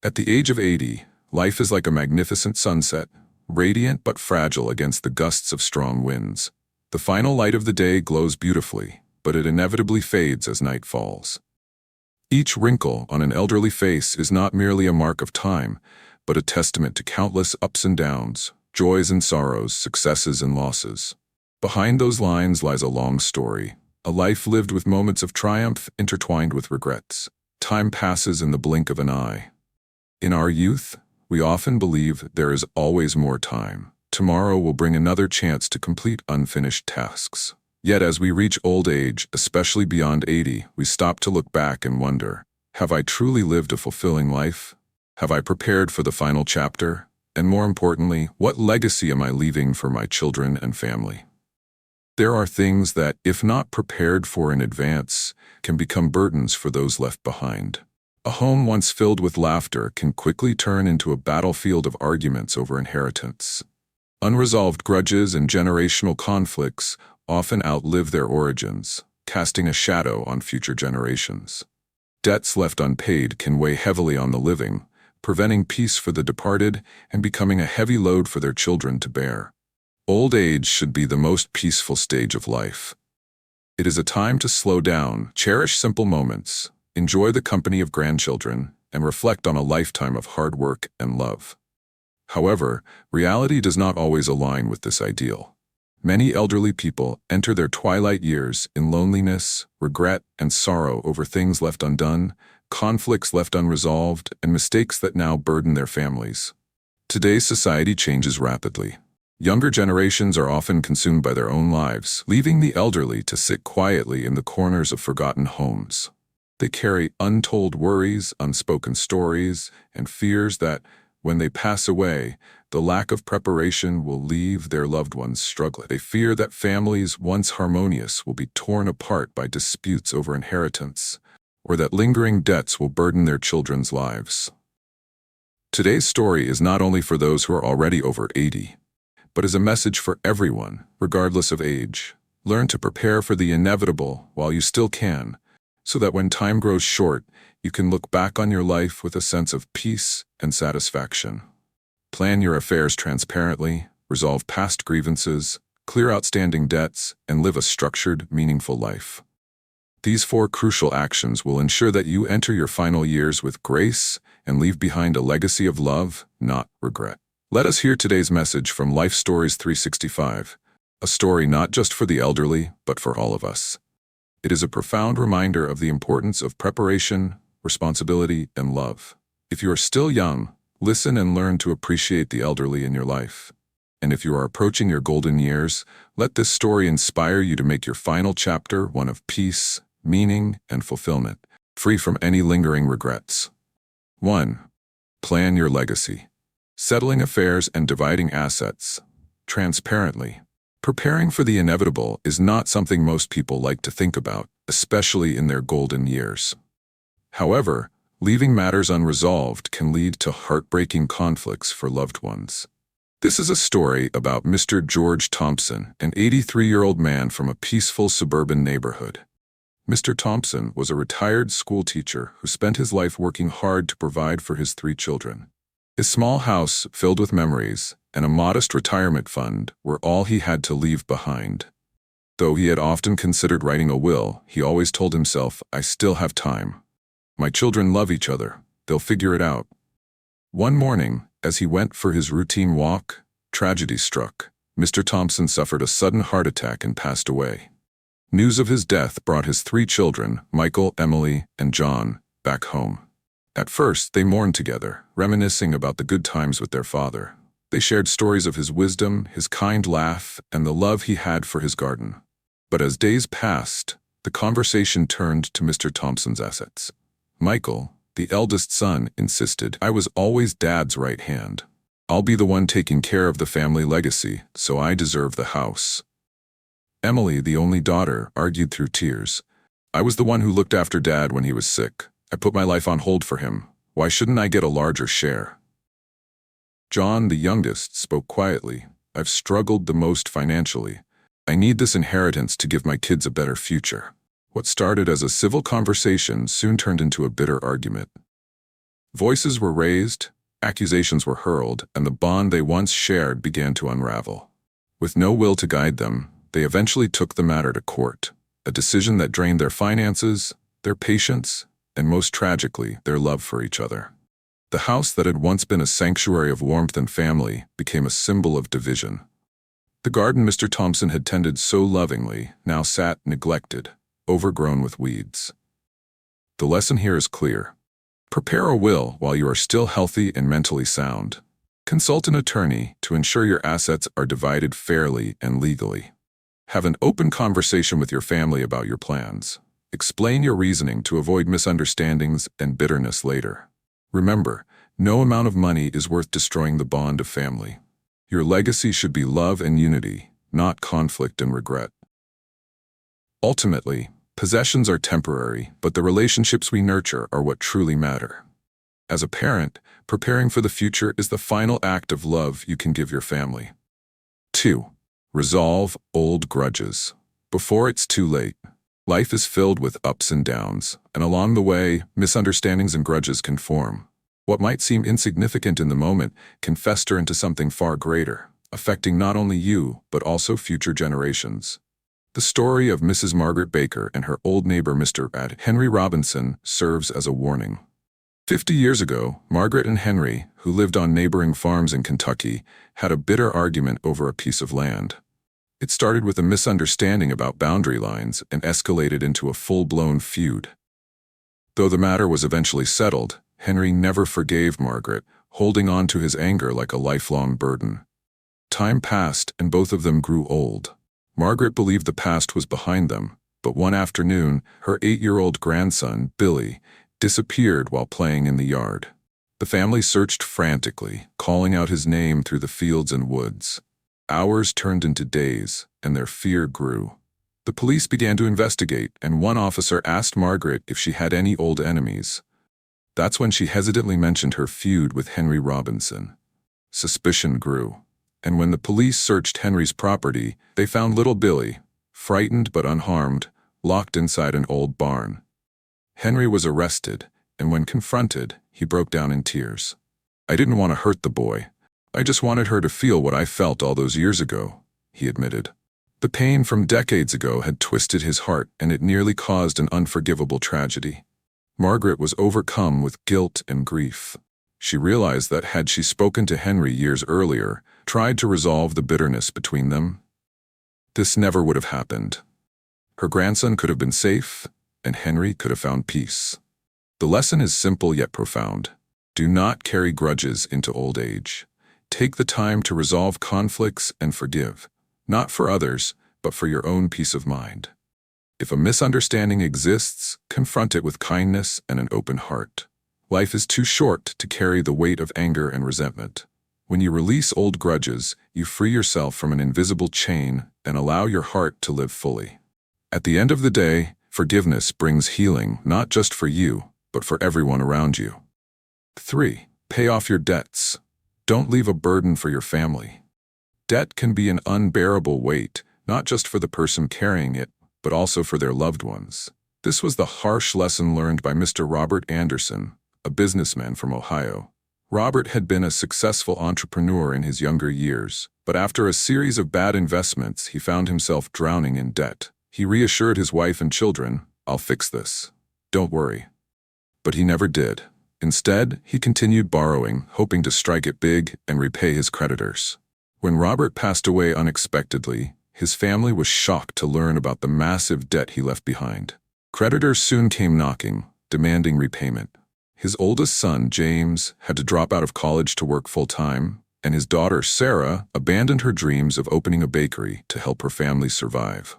At the age of 80, life is like a magnificent sunset, radiant but fragile against the gusts of strong winds. The final light of the day glows beautifully, but it inevitably fades as night falls. Each wrinkle on an elderly face is not merely a mark of time, but a testament to countless ups and downs, joys and sorrows, successes and losses. Behind those lines lies a long story, a life lived with moments of triumph intertwined with regrets. Time passes in the blink of an eye. In our youth, we often believe there is always more time. Tomorrow will bring another chance to complete unfinished tasks. Yet as we reach old age, especially beyond 80, we stop to look back and wonder, have I truly lived a fulfilling life? Have I prepared for the final chapter? And more importantly, what legacy am I leaving for my children and family? There are things that, if not prepared for in advance, can become burdens for those left behind. A home once filled with laughter can quickly turn into a battlefield of arguments over inheritance. Unresolved grudges and generational conflicts often outlive their origins, casting a shadow on future generations. Debts left unpaid can weigh heavily on the living, preventing peace for the departed and becoming a heavy load for their children to bear. Old age should be the most peaceful stage of life. It is a time to slow down, cherish simple moments, enjoy the company of grandchildren, and reflect on a lifetime of hard work and love. However, reality does not always align with this ideal. Many elderly people enter their twilight years in loneliness, regret, and sorrow over things left undone, conflicts left unresolved, and mistakes that now burden their families. Today's society changes rapidly. Younger generations are often consumed by their own lives, leaving the elderly to sit quietly in the corners of forgotten homes. They carry untold worries, unspoken stories, and fears that, when they pass away, the lack of preparation will leave their loved ones struggling. They fear that families once harmonious will be torn apart by disputes over inheritance, or that lingering debts will burden their children's lives. Today's story is not only for those who are already over 80, but is a message for everyone, regardless of age. Learn to prepare for the inevitable while you still can, so that when time grows short, you can look back on your life with a sense of peace and satisfaction. Plan your affairs transparently, resolve past grievances, clear outstanding debts, and live a structured, meaningful life. These 4 crucial actions will ensure that you enter your final years with grace and leave behind a legacy of love, not regret. Let us hear today's message from Life Stories 365, a story not just for the elderly, but for all of us. It is a profound reminder of the importance of preparation, responsibility, and love. If you are still young, listen and learn to appreciate the elderly in your life. And if you are approaching your golden years, let this story inspire you to make your final chapter one of peace, meaning, and fulfillment, free from any lingering regrets. 1. Plan your legacy. Settling affairs and dividing assets transparently. Preparing for the inevitable is not something most people like to think about, especially in their golden years. However, leaving matters unresolved can lead to heartbreaking conflicts for loved ones. This is a story about Mr. George Thompson, an 83-year-old man from a peaceful suburban neighborhood. Mr. Thompson was a retired school teacher who spent his life working hard to provide for his 3 children. His small house, filled with memories, and a modest retirement fund were all he had to leave behind. Though he had often considered writing a will, he always told himself, "I still have time. My children love each other. They'll figure it out." One morning, as he went for his routine walk, tragedy struck. Mr. Thompson suffered a sudden heart attack and passed away. News of his death brought his 3 children, Michael, Emily, and John, back home. At first, they mourned together, reminiscing about the good times with their father. They shared stories of his wisdom, his kind laugh, and the love he had for his garden. But as days passed, the conversation turned to Mr. Thompson's assets. Michael, the eldest son, insisted, "I was always Dad's right hand. I'll be the one taking care of the family legacy, so I deserve the house." Emily, the only daughter, argued through tears. "I was the one who looked after Dad when he was sick. I put my life on hold for him. Why shouldn't I get a larger share?" John, the youngest, spoke quietly. "I've struggled the most financially. I need this inheritance to give my kids a better future." What started as a civil conversation soon turned into a bitter argument. Voices were raised, accusations were hurled, and the bond they once shared began to unravel. With no will to guide them, they eventually took the matter to court, a decision that drained their finances, their patience, and most tragically, their love for each other. The house that had once been a sanctuary of warmth and family became a symbol of division. The garden Mr. Thompson had tended so lovingly now sat neglected, overgrown with weeds. The lesson here is clear. Prepare a will while you are still healthy and mentally sound. Consult an attorney to ensure your assets are divided fairly and legally. Have an open conversation with your family about your plans. Explain your reasoning to avoid misunderstandings and bitterness later. Remember, no amount of money is worth destroying the bond of family. Your legacy should be love and unity, not conflict and regret. Ultimately, possessions are temporary, but the relationships we nurture are what truly matter. As a parent, preparing for the future is the final act of love you can give your family. 2. Resolve old grudges. Before it's too late. Life is filled with ups and downs, and along the way, misunderstandings and grudges can form. What might seem insignificant in the moment can fester into something far greater, affecting not only you, but also future generations. The story of Mrs. Margaret Baker and her old neighbor Mr. Henry Robinson serves as a warning. 50 years ago, Margaret and Henry, who lived on neighboring farms in Kentucky, had a bitter argument over a piece of land. It started with a misunderstanding about boundary lines and escalated into a full-blown feud. Though the matter was eventually settled, Henry never forgave Margaret, holding on to his anger like a lifelong burden. Time passed and both of them grew old. Margaret believed the past was behind them, but one afternoon, her 8-year-old grandson, Billy, disappeared while playing in the yard. The family searched frantically, calling out his name through the fields and woods. Hours turned into days, and their fear grew. The police began to investigate, and one officer asked Margaret if she had any old enemies. That's when she hesitantly mentioned her feud with Henry Robinson. Suspicion grew, and when the police searched Henry's property, they found little Billy, frightened but unharmed, locked inside an old barn. Henry was arrested, and when confronted, he broke down in tears. "I didn't want to hurt the boy. I just wanted her to feel what I felt all those years ago," he admitted. The pain from decades ago had twisted his heart, and it nearly caused an unforgivable tragedy. Margaret was overcome with guilt and grief. She realized that had she spoken to Henry years earlier, tried to resolve the bitterness between them, this never would have happened. Her grandson could have been safe, and Henry could have found peace. The lesson is simple yet profound. Do not carry grudges into old age. Take the time to resolve conflicts and forgive, not for others, but for your own peace of mind. If a misunderstanding exists, confront it with kindness and an open heart. Life is too short to carry the weight of anger and resentment. When you release old grudges, you free yourself from an invisible chain and allow your heart to live fully. At the end of the day, forgiveness brings healing not just for you, but for everyone around you. 3. Pay off your debts. Don't leave a burden for your family. Debt can be an unbearable weight, not just for the person carrying it, but also for their loved ones. This was the harsh lesson learned by Mr. Robert Anderson, a businessman from Ohio. Robert had been a successful entrepreneur in his younger years, but after a series of bad investments, he found himself drowning in debt. He reassured his wife and children, "I'll fix this. Don't worry." But he never did. Instead, he continued borrowing, hoping to strike it big and repay his creditors. When Robert passed away unexpectedly, his family was shocked to learn about the massive debt he left behind. Creditors soon came knocking, demanding repayment. His oldest son, James, had to drop out of college to work full-time, and his daughter, Sarah, abandoned her dreams of opening a bakery to help her family survive.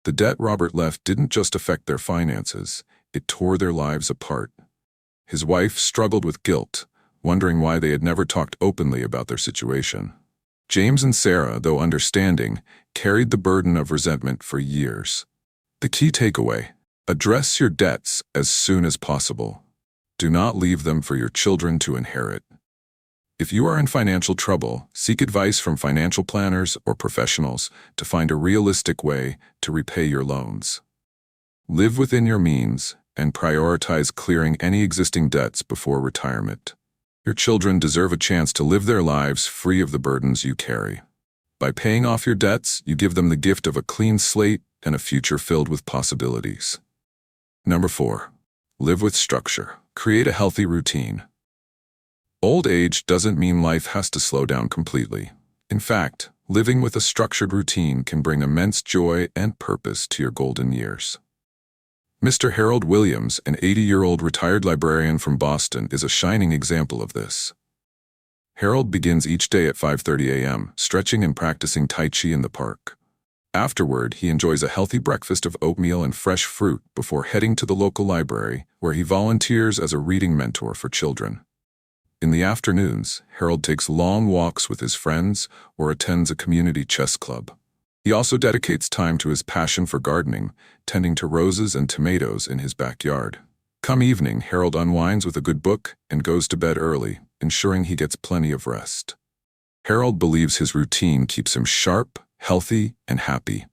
The debt Robert left didn't just affect their finances, it tore their lives apart. His wife struggled with guilt, wondering why they had never talked openly about their situation. James and Sarah, though understanding, carried the burden of resentment for years. The key takeaway: address your debts as soon as possible. Do not leave them for your children to inherit. If you are in financial trouble, seek advice from financial planners or professionals to find a realistic way to repay your loans. Live within your means and prioritize clearing any existing debts before retirement. Your children deserve a chance to live their lives free of the burdens you carry. By paying off your debts, you give them the gift of a clean slate and a future filled with possibilities. Number 4. Live with structure. Create a healthy routine. Old age doesn't mean life has to slow down completely. In fact, living with a structured routine can bring immense joy and purpose to your golden years. Mr. Harold Williams, an 80-year-old retired librarian from Boston, is a shining example of this. Harold begins each day at 5:30 a.m., stretching and practicing Tai Chi in the park. Afterward, he enjoys a healthy breakfast of oatmeal and fresh fruit before heading to the local library, where he volunteers as a reading mentor for children. In the afternoons, Harold takes long walks with his friends or attends a community chess club. He also dedicates time to his passion for gardening, tending to roses and tomatoes in his backyard. Come evening, Harold unwinds with a good book and goes to bed early, ensuring he gets plenty of rest. Harold believes his routine keeps him sharp, healthy, and happy.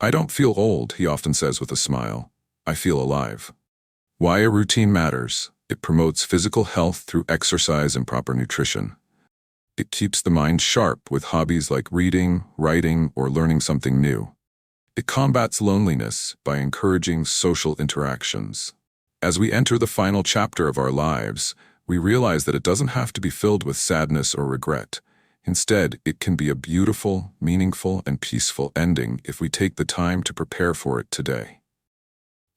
"I don't feel old," he often says with a smile. "I feel alive." Why a routine matters. It promotes physical health through exercise and proper nutrition. It keeps the mind sharp with hobbies like reading, writing, or learning something new. It combats loneliness by encouraging social interactions. As we enter the final chapter of our lives, we realize that it doesn't have to be filled with sadness or regret. Instead, it can be a beautiful, meaningful, and peaceful ending if we take the time to prepare for it today.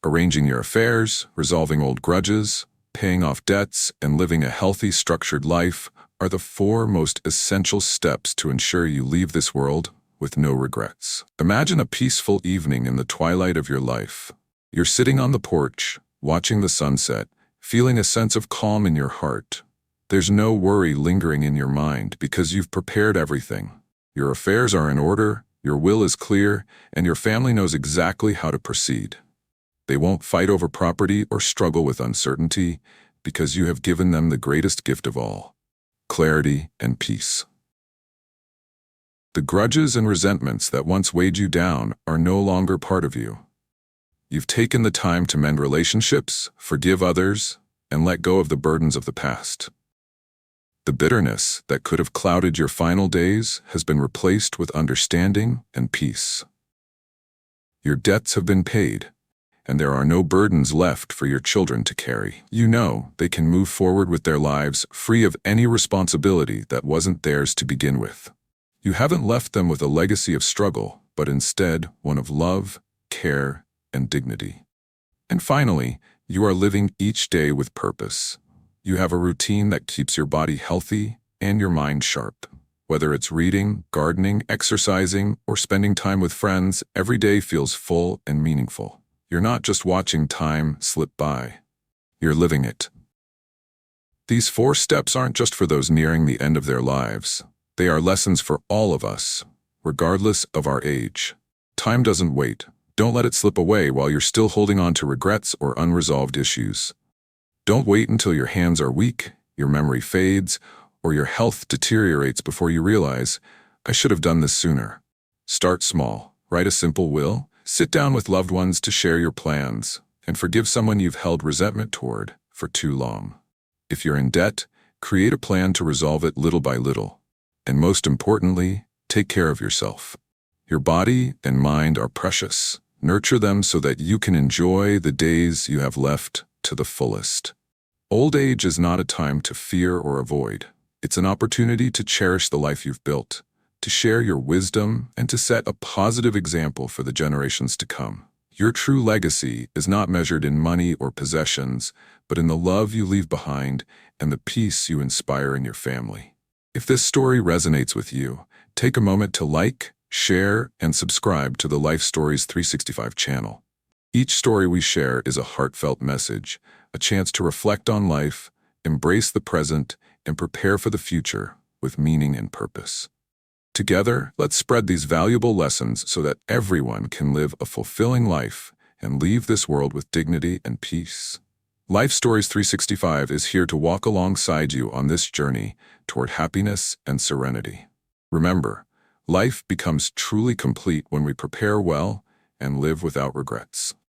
Arranging your affairs, resolving old grudges, paying off debts, and living a healthy, structured life are the 4 most essential steps to ensure you leave this world with no regrets. Imagine a peaceful evening in the twilight of your life. You're sitting on the porch, watching the sunset, feeling a sense of calm in your heart. There's no worry lingering in your mind because you've prepared everything. Your affairs are in order, your will is clear, and your family knows exactly how to proceed. They won't fight over property or struggle with uncertainty because you have given them the greatest gift of all: clarity and peace. The grudges and resentments that once weighed you down are no longer part of you. You've taken the time to mend relationships, forgive others, and let go of the burdens of the past. The bitterness that could have clouded your final days has been replaced with understanding and peace. Your debts have been paid, and there are no burdens left for your children to carry. You know they can move forward with their lives free of any responsibility that wasn't theirs to begin with. You haven't left them with a legacy of struggle, but instead one of love, care, and dignity. And finally, you are living each day with purpose. You have a routine that keeps your body healthy and your mind sharp. Whether it's reading, gardening, exercising, or spending time with friends, every day feels full and meaningful. You're not just watching time slip by. You're living it. These 4 steps aren't just for those nearing the end of their lives. They are lessons for all of us, regardless of our age. Time doesn't wait. Don't let it slip away while you're still holding on to regrets or unresolved issues. Don't wait until your hands are weak, your memory fades, or your health deteriorates before you realize, "I should have done this sooner." Start small. Write a simple will. Sit down with loved ones to share your plans, and forgive someone you've held resentment toward for too long. If you're in debt, create a plan to resolve it little by little. And most importantly, take care of yourself. Your body and mind are precious. Nurture them so that you can enjoy the days you have left to the fullest. Old age is not a time to fear or avoid. It's an opportunity to cherish the life you've built, to share your wisdom, and to set a positive example for the generations to come. Your true legacy is not measured in money or possessions, but in the love you leave behind and the peace you inspire in your family. If this story resonates with you, take a moment to like, share, and subscribe to the Life Stories 365 channel. Each story we share is a heartfelt message, a chance to reflect on life, embrace the present, and prepare for the future with meaning and purpose. Together, let's spread these valuable lessons so that everyone can live a fulfilling life and leave this world with dignity and peace. Life Stories 365 is here to walk alongside you on this journey toward happiness and serenity. Remember, life becomes truly complete when we prepare well and live without regrets.